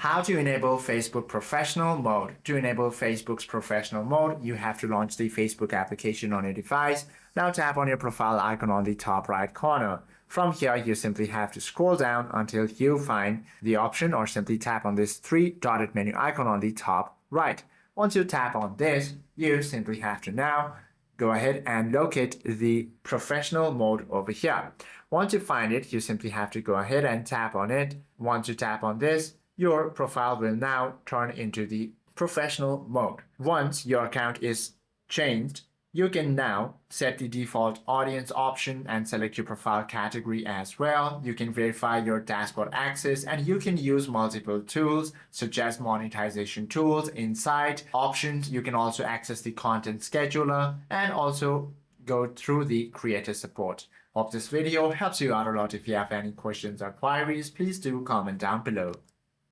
How to enable Facebook Professional Mode. To enable Facebook's Professional Mode, you have to launch the Facebook application on your device. Now tap on your profile icon on the top right corner. From here, you simply have to scroll down until you find the option or simply tap on this three-dotted menu icon on the top right. Once you tap on this, you simply have to now go ahead and locate the professional mode over here. Once you find it, you simply have to go ahead and tap on it. Once you tap on this, your profile will now turn into the professional mode. Once your account is changed, you can now set the default audience option and select your profile category as well. You can verify your dashboard access and you can use multiple tools such as monetization tools. Inside options, you can also access the content scheduler and also go through the creator support. Hope this video helps you out a lot. If you have any questions or queries, please do comment down below.